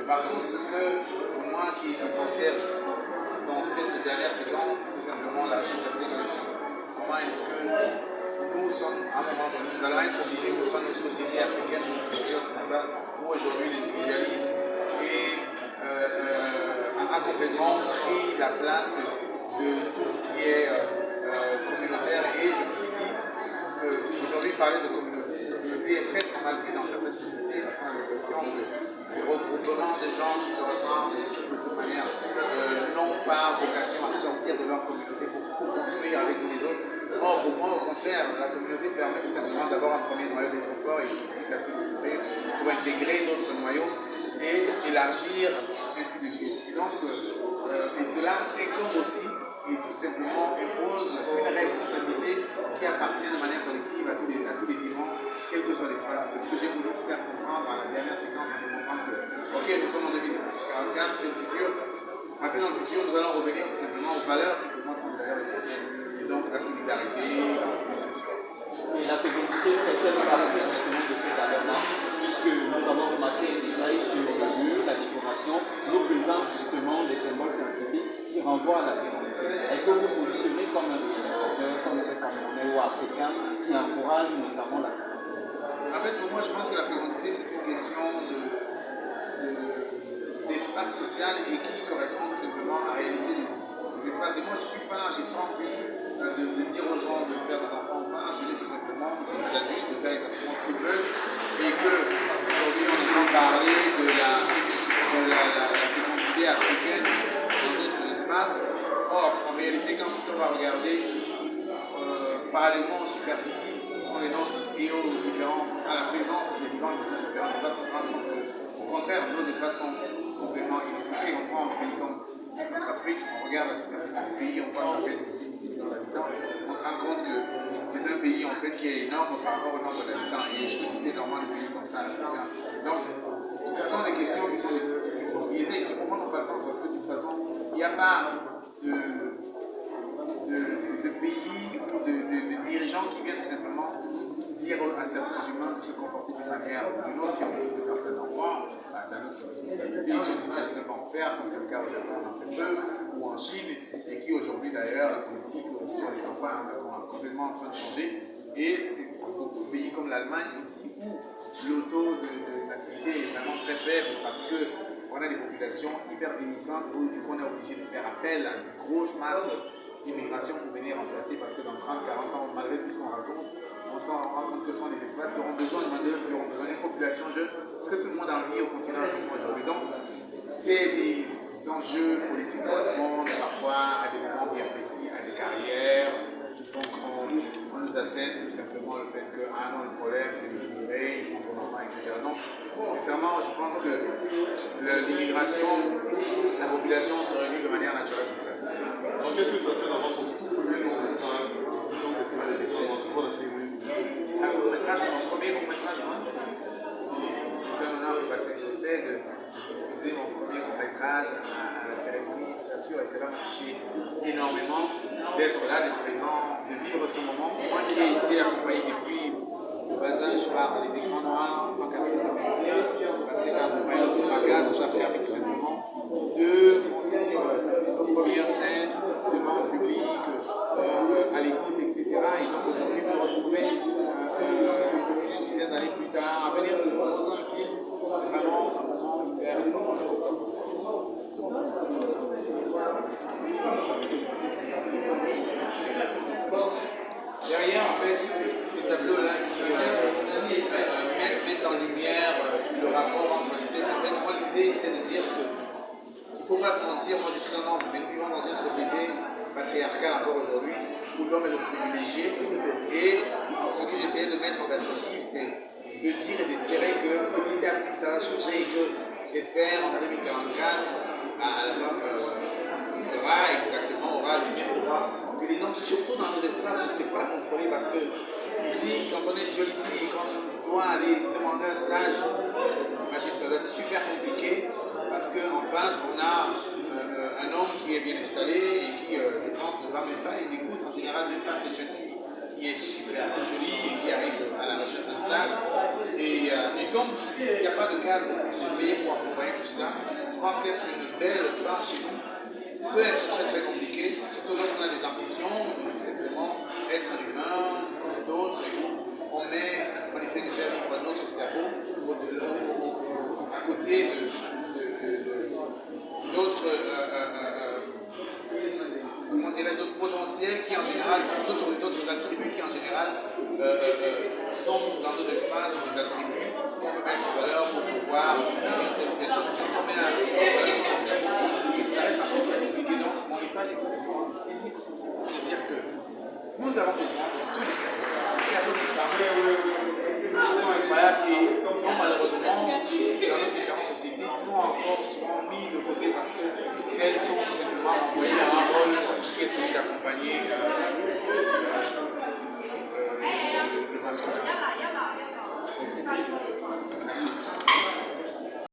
Par contre, ce que pour moi qui est essentiel dans cette dernière séquence, c'est tout simplement la responsabilité collective. Comment est-ce que nous sommes, à un moment donné, nous allons être obligés, que ce soit nos sociétés africaines, nos sociétés occidentales, où aujourd'hui l'individualisme a complètement pris la place de tout ce qui est communautaire. Et je me suis dit qu'aujourd'hui, parler de communauté est presque mal pris dans certaines sociétés parce qu'on a l'impression que c'est le regroupement des gens qui se ressemblent et qui, de toute manière, n'ont pas vocation à sortir de leur communauté pour construire avec les autres. Or, pour moi, au contraire, la communauté permet tout simplement d'avoir un premier noyau d'être fort et petit à petit de s'ouvrir pour intégrer d'autres noyaux et élargir, ainsi de suite. Et donc, et cela incombe aussi et tout simplement impose une responsabilité qui appartient de manière collective à tous les vivants, quel que soit l'espace. C'est ce que j'ai voulu faire comprendre dans la dernière séquence en démontrant que, ok, nous sommes en 2044, c'est le futur. Après, dans le futur, nous allons revenir tout simplement aux valeurs qui pour moi sont des valeurs essentielles. Et donc, la solidarité, la construction. Et la fécondité fait-elle partie justement de ces valeurs-là, puisque nous avons remarqué un détail sur la mur, la décoration, nous présentent justement des symboles scientifiques qui renvoient à la fécondité. Est-ce que vous positionnez comme un réalisateur, comme ce Camerounais ou africain qui encourage notamment la fécondité? En fait, pour moi, je pense que la fécondité, c'est une question d'espace social et qui correspond tout simplement à la réalité des espaces. Et moi, je suis pas, j'ai pas envie de dire aux gens de faire des enfants ou pas, je laisse tout simplement les adultes de faire exactement ce qu'ils veulent. Et qu'aujourd'hui, on entend parler de la fécondité africaine dans d'autres espaces. Or, en réalité, quand on va regarder parallèlement aux superficies qui sont les nôtres et à la présence des vivants qui sont différents espaces, on se rend compte qu'au contraire, nos espaces sont complètement inoccupés. On prend un pays comme la Centrafrique, on regarde la superficie du pays, on voit qu'en fait c'est 6 millions d'habitants, on se rend compte que c'est un pays en fait qui est énorme par rapport au nombre d'habitants. Et je peux citer normalement des pays comme ça, africains. Donc, ce sont des questions qui sont biaisées et qui pour moi n'ont pas de sens parce que de toute façon, il n'y a pas de pays ou de dirigeants qui viennent tout simplement dire à certains humains de se comporter d'une manière ou d'une autre. Si on décide de faire plein d'enfants, c'est notre responsabilité. Si on décide de ne pas en faire, comme c'est le cas au Japon, on en fait peu, ou en Chine, et qui aujourd'hui d'ailleurs, la politique sur les enfants est complètement en train de changer. Et c'est beaucoup de pays comme l'Allemagne aussi, où le taux de nativité est vraiment très faible parce qu'on a des populations hyper vieillissantes où du coup on est obligé de faire appel à une grosse masse d'immigration pour venir remplacer parce que dans 30-40 ans, malgré tout ce qu'on raconte, on s'en rend compte que ce sont des espaces qui auront besoin de main-d'œuvre, qui auront besoin d'une population jeune, ce que tout le monde a envie au continent africain aujourd'hui. Donc, c'est des enjeux politiques qui correspondent parfois à des moments bien précis, à des carrières qui font qu'on nous assène tout simplement le fait que, ah non, le problème c'est les immigrés, ils font trop d'enfants, etc. Donc, sincèrement, je pense que l'immigration, la population se régule de manière naturelle comme ça. Donc, qu'est-ce que ça fait d'avoir son tout premier long-métrage mon premier court-métrage, c'est un honneur de passer le fait de diffuser mon premier court-métrage à la cérémonie d'ouverture et cela m'a touché énormément d'être là, d'être présent, de vivre ce moment. Moi qui ai été accompagné depuis le bas âge par les écrans noirs en tant qu'artiste musicien, passé par le royaume de Magas, j'ai appris avec ce moment de monter sur nos premières scènes devant le public, à l'écoute, etc. Et donc aujourd'hui me retrouver une dizaine d'années plus tard, à venir nous proposer un film, c'est vraiment un moment hyper important. Derrière, en fait, ces tableaux-là qui mettent en lumière le rapport entre les sexes, en fait, moi l'idée était de dire qu'il ne faut pas se mentir, moi je suis un homme, mais nous vivons dans une société patriarcale encore aujourd'hui, où l'homme est le privilégié, et ce que j'essayais de mettre en perspective, c'est de dire et d'espérer que petit à petit ça va changer et que j'espère en 2044, à la fin, aura le même droit que les hommes, surtout dans nos espaces où c'est pas contrôlé, parce que ici, quand on est une jolie fille et quand on doit aller demander un stage, j'imagine que ça doit être super compliqué, parce qu'en face, on a un homme qui est bien installé et qui, je pense, ne va même pas et n'écoute en général même pas cette jeune fille qui est super jolie et qui arrive à la recherche d'un stage. Et comme il n'y a pas de cadre surveillé pour accompagner tout cela, je pense qu'être une belle femme chez nous peut être très très compliqué, surtout lorsqu'on a des ambitions, tout simplement être un humain comme d'autres, et on essaie de faire vivre notre cerveau à côté d'autres comment dirais-je, d'autres potentiels qui en général, d'autres attributs qui en général sont dans nos espaces des attributs qu'on peut mettre en valeur pour pouvoir dire telle chose. Quand on met en valeur notre cerveau, ça reste un peu très compliqué. Donc mon message est tout simplement de dire que nous avons besoin de tous les cerveaux des femmes qui sont incroyables et dont malheureusement dans nos différentes sociétés sont encore souvent mis de côté parce qu'elles sont tout simplement envoyées à un rôle qui est celui d'accompagner le mentionnaire. Merci.